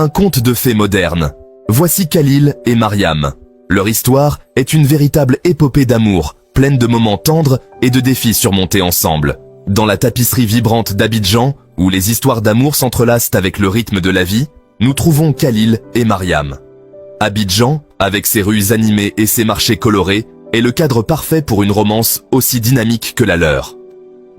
Un conte de fées moderne. Voici Khalil et Mariam. Leur histoire est une véritable épopée d'amour, pleine de moments tendres et de défis surmontés ensemble. Dans la tapisserie vibrante d'Abidjan, où les histoires d'amour s'entrelacent avec le rythme de la vie, nous trouvons Khalil et Mariam. Abidjan, avec ses rues animées et ses marchés colorés, est le cadre parfait pour une romance aussi dynamique que la leur.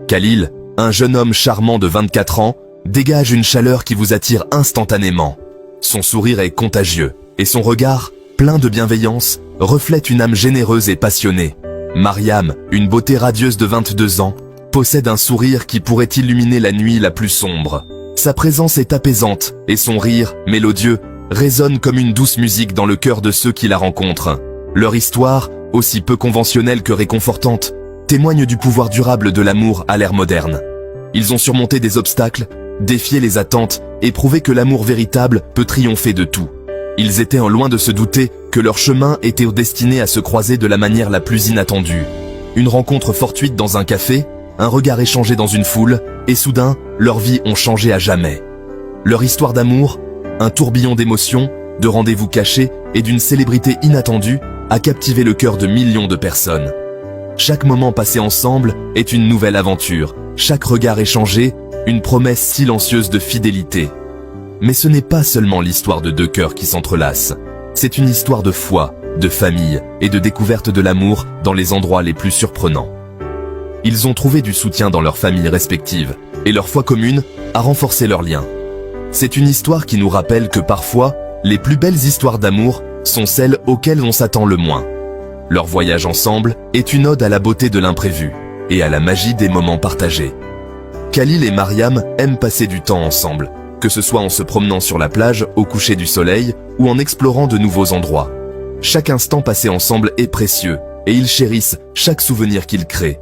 Khalil, un jeune homme charmant de 24 ans, dégage une chaleur qui vous attire instantanément. Son sourire est contagieux, et son regard, plein de bienveillance, reflète une âme généreuse et passionnée. Mariam, une beauté radieuse de 22 ans, possède un sourire qui pourrait illuminer la nuit la plus sombre. Sa présence est apaisante, et son rire, mélodieux, résonne comme une douce musique dans le cœur de ceux qui la rencontrent. Leur histoire, aussi peu conventionnelle que réconfortante, témoigne du pouvoir durable de l'amour à l'ère moderne. Ils ont surmonté des obstacles, défié les attentes et prouvé que l'amour véritable peut triompher de tout. Ils étaient en loin de se douter que leur chemin était destiné à se croiser de la manière la plus inattendue. Une rencontre fortuite dans un café, un regard échangé dans une foule, et soudain, leurs vies ont changé à jamais. Leur histoire d'amour, un tourbillon d'émotions, de rendez-vous cachés et d'une célébrité inattendue, a captivé le cœur de millions de personnes. Chaque moment passé ensemble est une nouvelle aventure, chaque regard échangé, une promesse silencieuse de fidélité. Mais ce n'est pas seulement l'histoire de deux cœurs qui s'entrelacent, c'est une histoire de foi, de famille et de découverte de l'amour dans les endroits les plus surprenants. Ils ont trouvé du soutien dans leurs familles respectives, et leur foi commune a renforcé leurs liens. C'est une histoire qui nous rappelle que parfois, les plus belles histoires d'amour sont celles auxquelles on s'attend le moins. Leur voyage ensemble est une ode à la beauté de l'imprévu et à la magie des moments partagés. Khalil et Mariam aiment passer du temps ensemble, que ce soit en se promenant sur la plage au coucher du soleil ou en explorant de nouveaux endroits. Chaque instant passé ensemble est précieux et ils chérissent chaque souvenir qu'ils créent.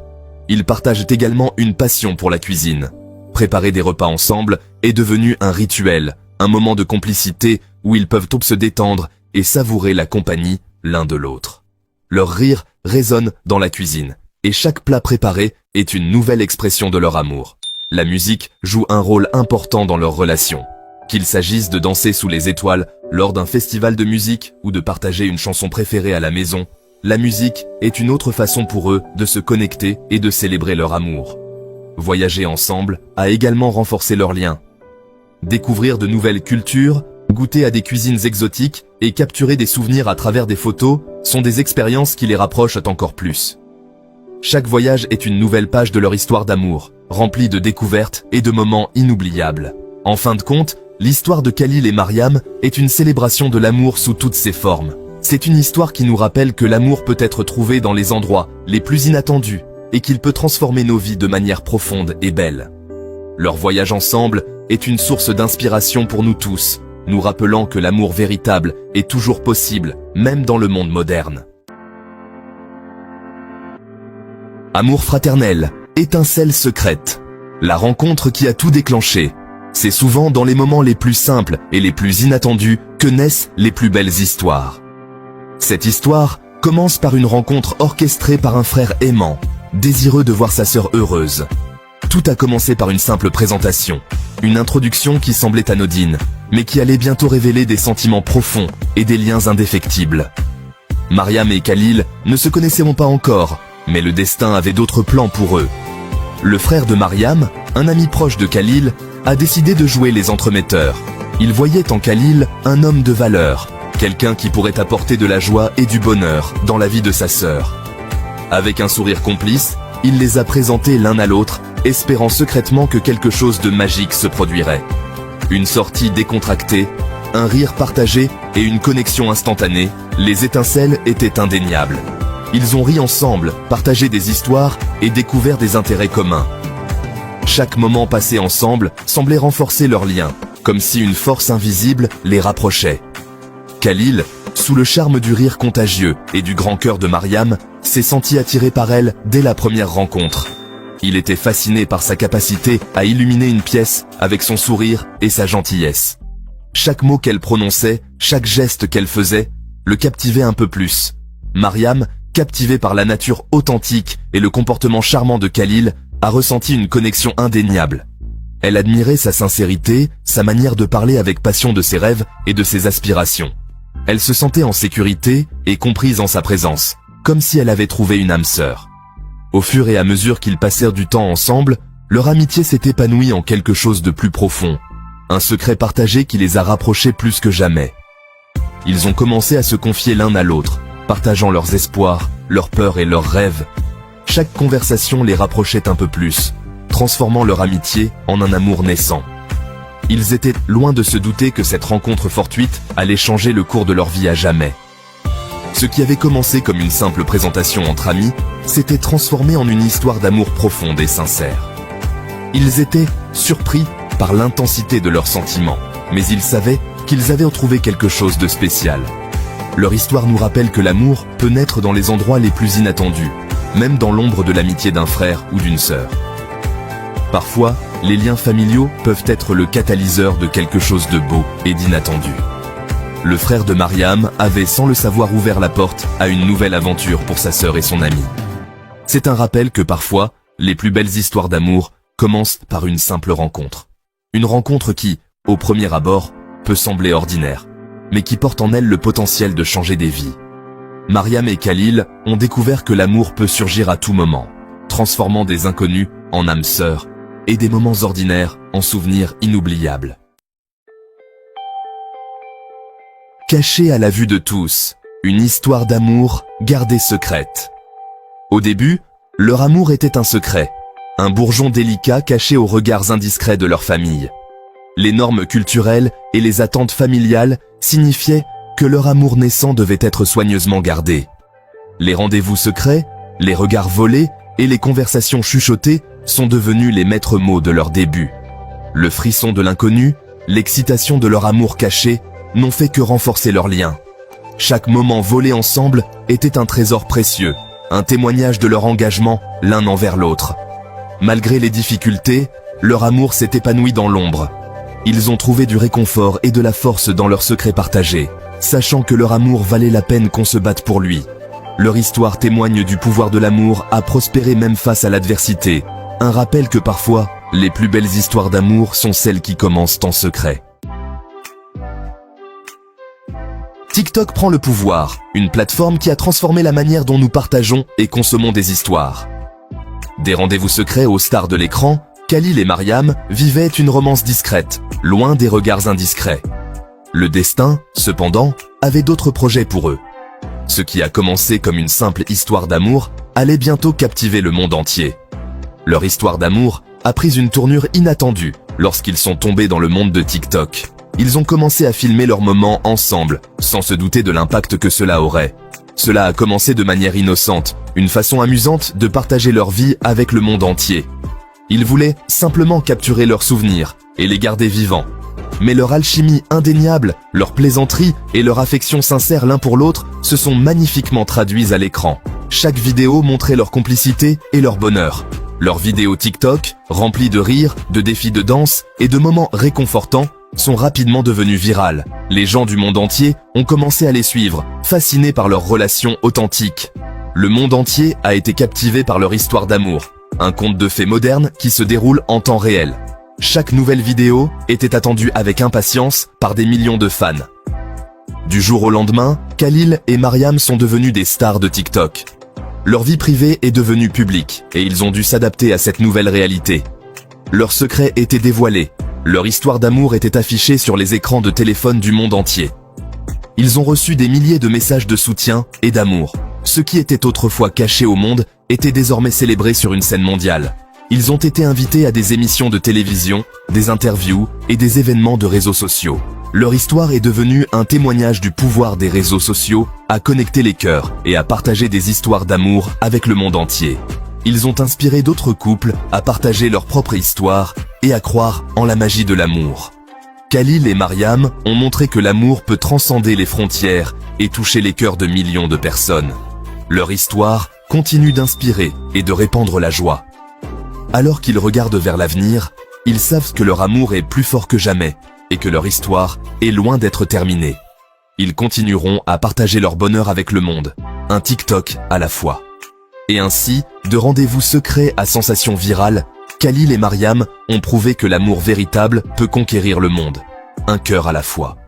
Ils partagent également une passion pour la cuisine. Préparer des repas ensemble est devenu un rituel, un moment de complicité où ils peuvent tous se détendre et savourer la compagnie l'un de l'autre. Leur rire résonne dans la cuisine, et chaque plat préparé est une nouvelle expression de leur amour. La musique joue un rôle important dans leur relation. Qu'il s'agisse de danser sous les étoiles lors d'un festival de musique ou de partager une chanson préférée à la maison, la musique est une autre façon pour eux de se connecter et de célébrer leur amour. Voyager ensemble a également renforcé leurs liens. Découvrir de nouvelles cultures, goûter à des cuisines exotiques et capturer des souvenirs à travers des photos sont des expériences qui les rapprochent encore plus. Chaque voyage est une nouvelle page de leur histoire d'amour, remplie de découvertes et de moments inoubliables. En fin de compte, l'histoire de Khalil et Mariam est une célébration de l'amour sous toutes ses formes. C'est une histoire qui nous rappelle que l'amour peut être trouvé dans les endroits les plus inattendus et qu'il peut transformer nos vies de manière profonde et belle. Leur voyage ensemble est une source d'inspiration pour nous tous, nous rappelant que l'amour véritable est toujours possible, même dans le monde moderne. Amour fraternel, étincelle secrète. La rencontre qui a tout déclenché. C'est souvent dans les moments les plus simples et les plus inattendus que naissent les plus belles histoires. Cette histoire commence par une rencontre orchestrée par un frère aimant, désireux de voir sa sœur heureuse. Tout a commencé par une simple présentation, une introduction qui semblait anodine, mais qui allait bientôt révéler des sentiments profonds et des liens indéfectibles. Mariam et Khalil ne se connaissaient pas encore, mais le destin avait d'autres plans pour eux. Le frère de Mariam, un ami proche de Khalil, a décidé de jouer les entremetteurs. Il voyait en Khalil un homme de valeur, quelqu'un qui pourrait apporter de la joie et du bonheur dans la vie de sa sœur. Avec un sourire complice, il les a présentés l'un à l'autre, espérant secrètement que quelque chose de magique se produirait. Une sortie décontractée, un rire partagé et une connexion instantanée, les étincelles étaient indéniables. Ils ont ri ensemble, partagé des histoires et découvert des intérêts communs. Chaque moment passé ensemble semblait renforcer leurs liens, comme si une force invisible les rapprochait. Khalil, sous le charme du rire contagieux et du grand cœur de Mariam, s'est senti attiré par elle dès la première rencontre. Il était fasciné par sa capacité à illuminer une pièce avec son sourire et sa gentillesse. Chaque mot qu'elle prononçait, chaque geste qu'elle faisait, le captivait un peu plus. Mariam, captivée par la nature authentique et le comportement charmant de Khalil, a ressenti une connexion indéniable. Elle admirait sa sincérité, sa manière de parler avec passion de ses rêves et de ses aspirations. Elle se sentait en sécurité et comprise en sa présence, comme si elle avait trouvé une âme sœur. Au fur et à mesure qu'ils passèrent du temps ensemble, leur amitié s'est épanouie en quelque chose de plus profond, un secret partagé qui les a rapprochés plus que jamais. Ils ont commencé à se confier l'un à l'autre, partageant leurs espoirs, leurs peurs et leurs rêves. Chaque conversation les rapprochait un peu plus, transformant leur amitié en un amour naissant. Ils étaient loin de se douter que cette rencontre fortuite allait changer le cours de leur vie à jamais. Ce qui avait commencé comme une simple présentation entre amis, s'était transformé en une histoire d'amour profonde et sincère. Ils étaient surpris par l'intensité de leurs sentiments, mais ils savaient qu'ils avaient trouvé quelque chose de spécial. Leur histoire nous rappelle que l'amour peut naître dans les endroits les plus inattendus, même dans l'ombre de l'amitié d'un frère ou d'une sœur. Parfois, les liens familiaux peuvent être le catalyseur de quelque chose de beau et d'inattendu. Le frère de Mariam avait sans le savoir ouvert la porte à une nouvelle aventure pour sa sœur et son amie. C'est un rappel que parfois, les plus belles histoires d'amour commencent par une simple rencontre. Une rencontre qui, au premier abord, peut sembler ordinaire, mais qui porte en elle le potentiel de changer des vies. Mariam et Khalil ont découvert que l'amour peut surgir à tout moment, transformant des inconnus en âmes sœurs et des moments ordinaires en souvenirs inoubliables. Cachée à la vue de tous, une histoire d'amour gardée secrète. Au début, leur amour était un secret, un bourgeon délicat caché aux regards indiscrets de leur famille. Les normes culturelles et les attentes familiales signifiaient que leur amour naissant devait être soigneusement gardé. Les rendez-vous secrets, les regards volés et les conversations chuchotées sont devenus les maîtres mots de leur début. Le frisson de l'inconnu, l'excitation de leur amour caché n'ont fait que renforcer leur lien. Chaque moment volé ensemble était un trésor précieux, un témoignage de leur engagement l'un envers l'autre. Malgré les difficultés, leur amour s'est épanoui dans l'ombre. Ils ont trouvé du réconfort et de la force dans leur secret partagé, sachant que leur amour valait la peine qu'on se batte pour lui. Leur histoire témoigne du pouvoir de l'amour à prospérer même face à l'adversité, un rappel que parfois, les plus belles histoires d'amour sont celles qui commencent en secret. TikTok prend le pouvoir, une plateforme qui a transformé la manière dont nous partageons et consommons des histoires. Des rendez-vous secrets aux stars de l'écran, Khalil et Mariam vivaient une romance discrète, loin des regards indiscrets. Le destin, cependant, avait d'autres projets pour eux. Ce qui a commencé comme une simple histoire d'amour allait bientôt captiver le monde entier. Leur histoire d'amour a pris une tournure inattendue lorsqu'ils sont tombés dans le monde de TikTok. Ils ont commencé à filmer leurs moments ensemble, sans se douter de l'impact que cela aurait. Cela a commencé de manière innocente, une façon amusante de partager leur vie avec le monde entier. Ils voulaient simplement capturer leurs souvenirs et les garder vivants. Mais leur alchimie indéniable, leur plaisanterie et leur affection sincère l'un pour l'autre se sont magnifiquement traduits à l'écran. Chaque vidéo montrait leur complicité et leur bonheur. Leurs vidéos TikTok, remplies de rires, de défis de danse et de moments réconfortants, sont rapidement devenues virales. Les gens du monde entier ont commencé à les suivre, fascinés par leurs relations authentiques. Le monde entier a été captivé par leur histoire d'amour, un conte de fées moderne qui se déroule en temps réel. Chaque nouvelle vidéo était attendue avec impatience par des millions de fans. Du jour au lendemain, Khalil et Mariam sont devenus des stars de TikTok. Leur vie privée est devenue publique et ils ont dû s'adapter à cette nouvelle réalité. Leurs secrets étaient dévoilés. Leur histoire d'amour était affichée sur les écrans de téléphone du monde entier. Ils ont reçu des milliers de messages de soutien et d'amour. Ce qui était autrefois caché au monde était désormais célébré sur une scène mondiale. Ils ont été invités à des émissions de télévision, des interviews et des événements de réseaux sociaux. Leur histoire est devenue un témoignage du pouvoir des réseaux sociaux à connecter les cœurs et à partager des histoires d'amour avec le monde entier. Ils ont inspiré d'autres couples à partager leur propre histoire et à croire en la magie de l'amour. Khalil et Mariam ont montré que l'amour peut transcender les frontières et toucher les cœurs de millions de personnes. Leur histoire continue d'inspirer et de répandre la joie. Alors qu'ils regardent vers l'avenir, ils savent que leur amour est plus fort que jamais et que leur histoire est loin d'être terminée. Ils continueront à partager leur bonheur avec le monde, un TikTok à la fois. Et ainsi, de rendez-vous secrets à sensations virales, Khalil et Mariam ont prouvé que l'amour véritable peut conquérir le monde. Un cœur à la fois.